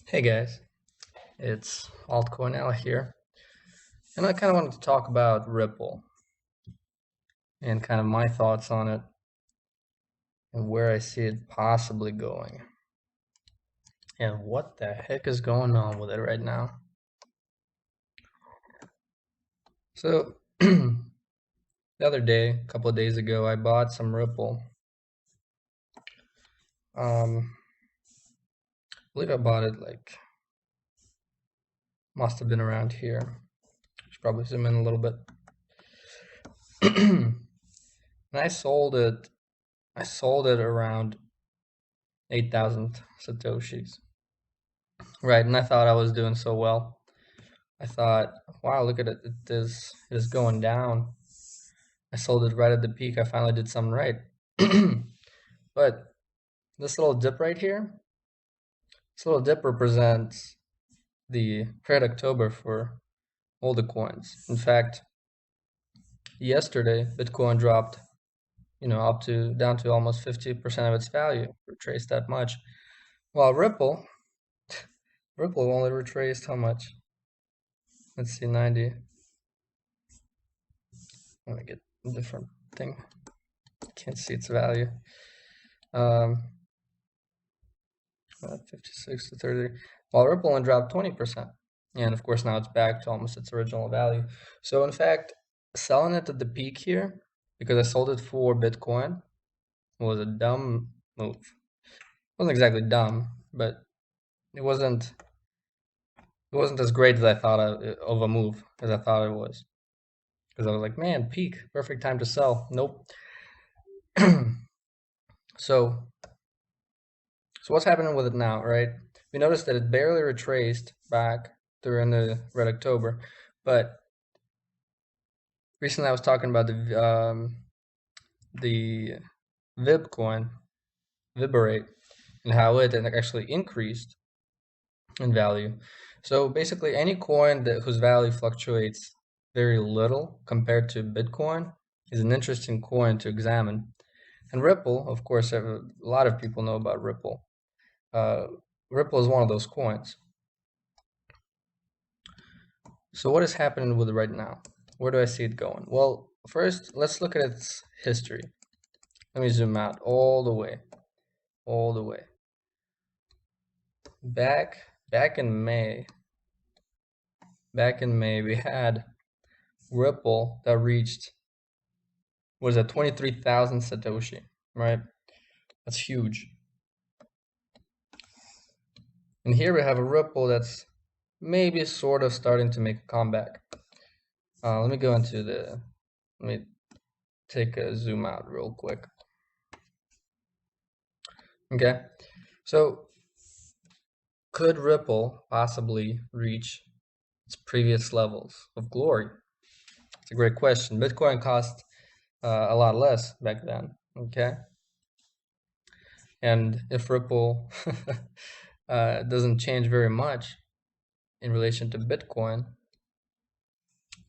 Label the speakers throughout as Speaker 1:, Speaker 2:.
Speaker 1: Hey guys, it's Altcoin Al here, and I kind of wanted to talk about Ripple and kind of my thoughts on it and where I see it possibly going and what the heck is going on with it right now. So, the other day, a couple of days ago, I bought some Ripple. I believe I bought it must have been around here. Should probably zoom in a little bit. And I sold it. I sold it around 8,000 satoshis. Right, and I thought I was doing so well. I thought, wow, look at it. It is going down. I sold it right at the peak. I finally did something right. But this little dip right here, this little dip represents the pre-October for all the coins. In fact, yesterday Bitcoin dropped, down to almost 50% of its value, retraced that much. While Ripple only retraced how much? Let's see, 90. Let me get a different thing. Can't see its value. 56 to 30, while Ripple only dropped 20%. And of course, now it's back to almost its original value. So in fact, selling it at the peak here, because I sold it for Bitcoin, was a dumb move. It wasn't exactly dumb, but it wasn't as great as I thought of a move as I thought it was. Because I was like, man, peak, perfect time to sell. Nope. So what's happening with it now, right? We noticed that it barely retraced back during the red October, but recently I was talking about the VIB coin, Viberate, and how it actually increased in value. So basically, any coin whose value fluctuates very little compared to Bitcoin is an interesting coin to examine. And Ripple, of course, a lot of people know about Ripple. Ripple is one of those coins. So what is happening with it right now? Where do I see it going? Well, first, let's look at its history. Let me zoom out all the way. Back in May, we had Ripple that reached, was at 23,000 Satoshi, right? That's huge. And here we have a Ripple that's maybe sort of starting to make a comeback. Let me let me take a zoom out real quick. Okay, so could Ripple possibly reach its previous levels of glory? It's a great question. Bitcoin cost a lot less back then, okay? And if Ripple doesn't change very much in relation to Bitcoin,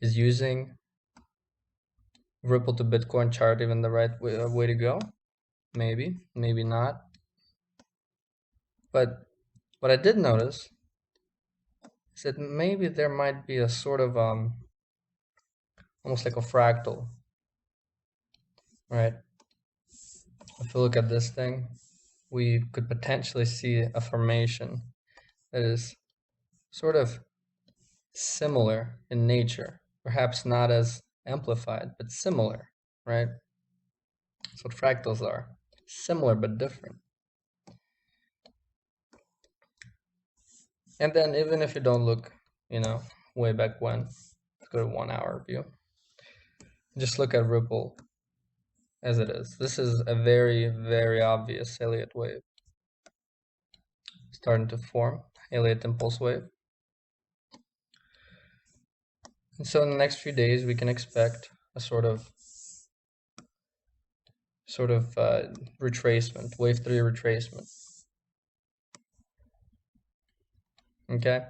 Speaker 1: is using Ripple to Bitcoin chart even the right way to go? Maybe, maybe not. But what I did notice is that maybe there might be a sort of almost like a fractal, right? If you look at this thing, we could potentially see a formation that is sort of similar in nature, perhaps not as amplified, but similar, right? That's what fractals are, similar but different. And then even if you don't look, way back when, let's go to 1 hour view. Just look at Ripple as it is. This is a very, very obvious Elliott wave starting to form, Elliott impulse wave. And so in the next few days, we can expect a sort of retracement, wave 3 retracement. Okay,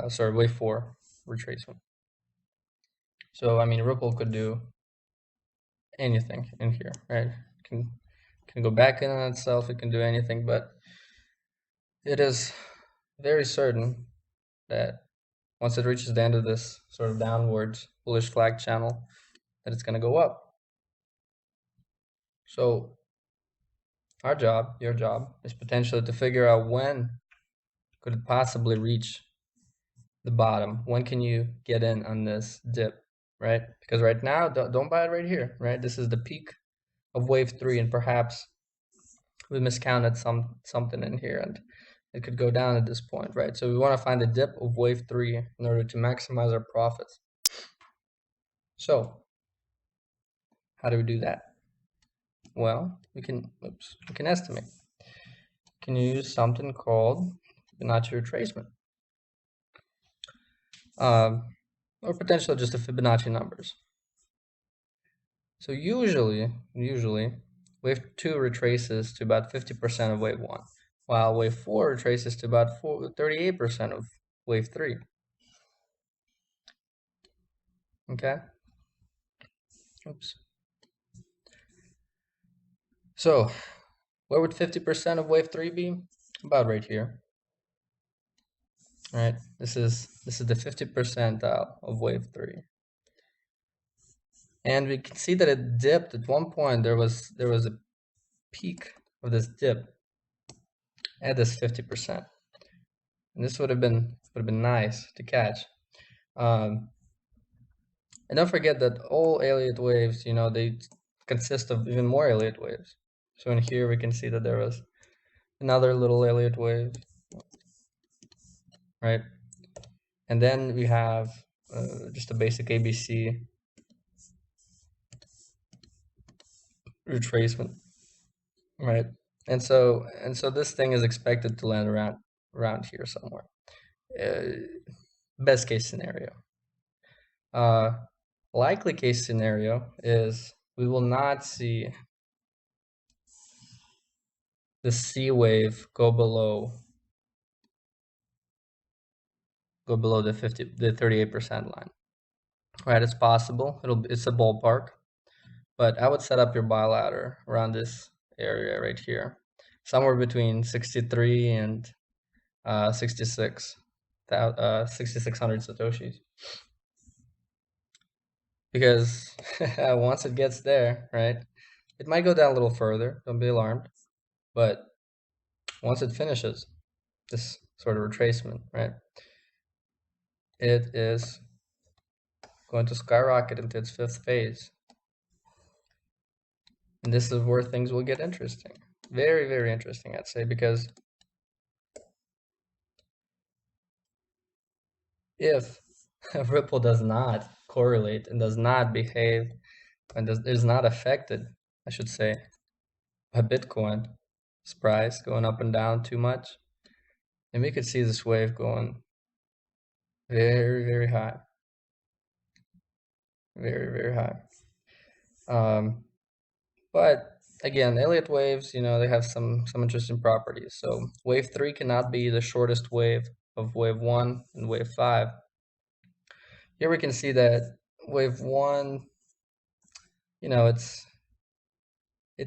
Speaker 1: sorry, wave 4 retracement. So I mean, Ripple could do anything in here, right? It can go back in on itself. It can do anything, but it is very certain that once it reaches the end of this sort of downward bullish flag channel, that it's going to go up. So our job, your job, is potentially to figure out when could it possibly reach the bottom. When can you get in on this dip, right? Because right now, don't buy it right here, right? This is the peak of wave 3, and perhaps we miscounted something in here, and it could go down at this point, right? So we want to find the dip of wave 3 in order to maximize our profits. So how do we do that? Well, we can estimate. We can use something called Fibonacci retracement, or potentially just the Fibonacci numbers. So usually wave 2 retraces to about 50% of wave 1, while wave 4 retraces to about 38% of wave 3. Okay. Oops. So where would 50% of wave 3 be? About right here. Right. This is the 50 percentile of wave 3. And we can see that it dipped at one point. There was a peak of this dip at this 50%. And this would have been nice to catch. And don't forget that all Elliott waves, they consist of even more Elliott waves. So in here we can see that there was another little Elliott wave, right? And then we have just a basic ABC retracement, right? And so this thing is expected to land around here somewhere. Best case scenario. Likely case scenario is we will not see the C wave go below the 38% line. Right, it's possible. It's a ballpark, but I would set up your buy ladder around this area right here, somewhere between 63 and 6,600 satoshis. Because once it gets there, right, it might go down a little further. Don't be alarmed, but once it finishes this sort of retracement, right, it is going to skyrocket into its 5th phase. And this is where things will get interesting. Very, very interesting, I'd say, because if Ripple does not correlate and does not behave and is not affected, I should say, by Bitcoin's price going up and down too much, and we could see this wave going very, very high. Very, very high. But again, Elliott waves, they have some interesting properties. So wave 3 cannot be the shortest wave of wave 1 and wave 5. Here we can see that wave 1, it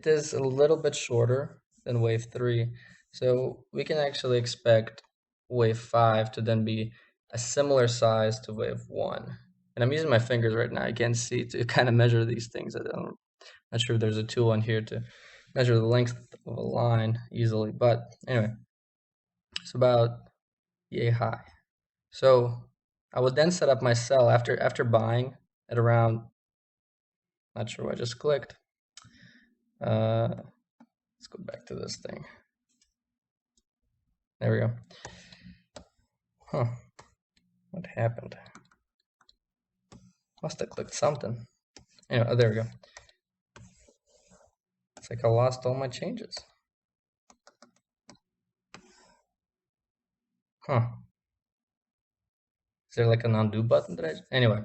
Speaker 1: is a little bit shorter than wave 3. So we can actually expect wave 5 to then be a similar size to wave 1. And I'm using my fingers right now. I can't see to kind of measure these things. I'm not sure if there's a tool on here to measure the length of a line easily. But anyway, it's about yay high. So I would then set up my sell after buying at around, not sure what I just clicked. Let's go back to this thing. There we go. Huh. What happened? Must have clicked something. Anyway, there we go. It's like I lost all my changes. Huh. Is there like an undo button that anyway,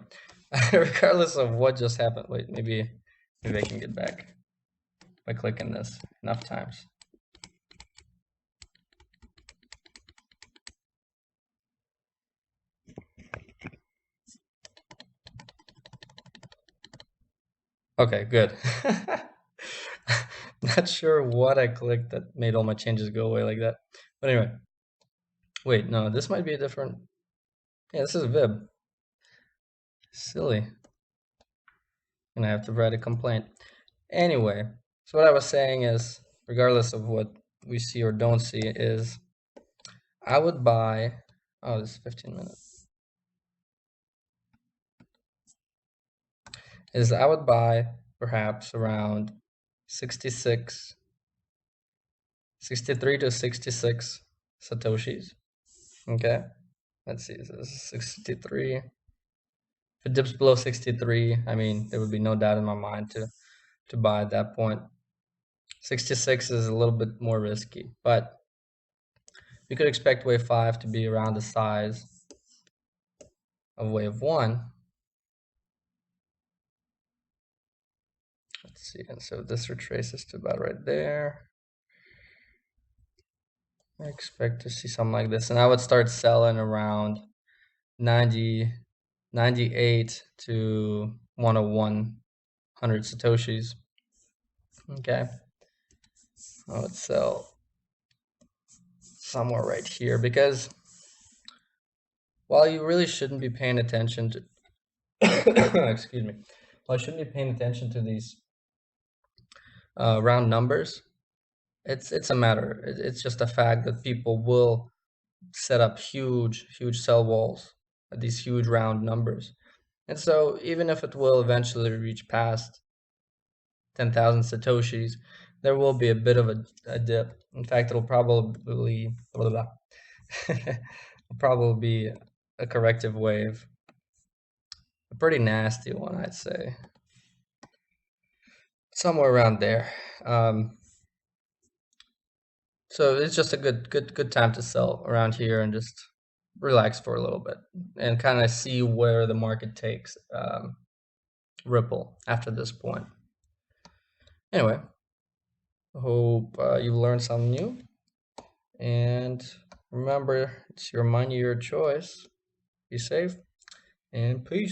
Speaker 1: regardless of what just happened, wait, maybe I can get back by clicking this enough times. Okay, good. Not sure what I clicked that made all my changes go away like that. But anyway, Wait, no, this might be a different. Yeah, this is VIB. Silly. Gonna have to write a complaint. Anyway, so what I was saying is, regardless of what we see or don't see, is I would buy. Oh, this is 15 minutes. Is I would buy perhaps around 66, 63 to 66 Satoshis. Okay, let's see, so this is 63. If it dips below 63, I mean, there would be no doubt in my mind to buy at that point. 66 is a little bit more risky, but we could expect wave 5 to be around the size of wave 1. Let's see, and so this retraces to about right there. I expect to see something like this, and I would start selling around 90, 98 to 101 Satoshis. Okay, I would sell somewhere right here, because while you really shouldn't be paying attention to excuse me, while I shouldn't be paying attention to these round numbers, it's a matter, it's just a fact that people will set up huge sell walls at these huge round numbers. And so even if it will eventually reach past 10,000 Satoshis, there will be a bit of a dip. In fact, it'll probably probably be a corrective wave, a pretty nasty one, I'd say, somewhere around there. So it's just a good time to sell around here and just relax for a little bit and kind of see where the market takes Ripple after this point. Anyway, hope you learned something new, and remember, it's your money, your choice. Be safe, and peace.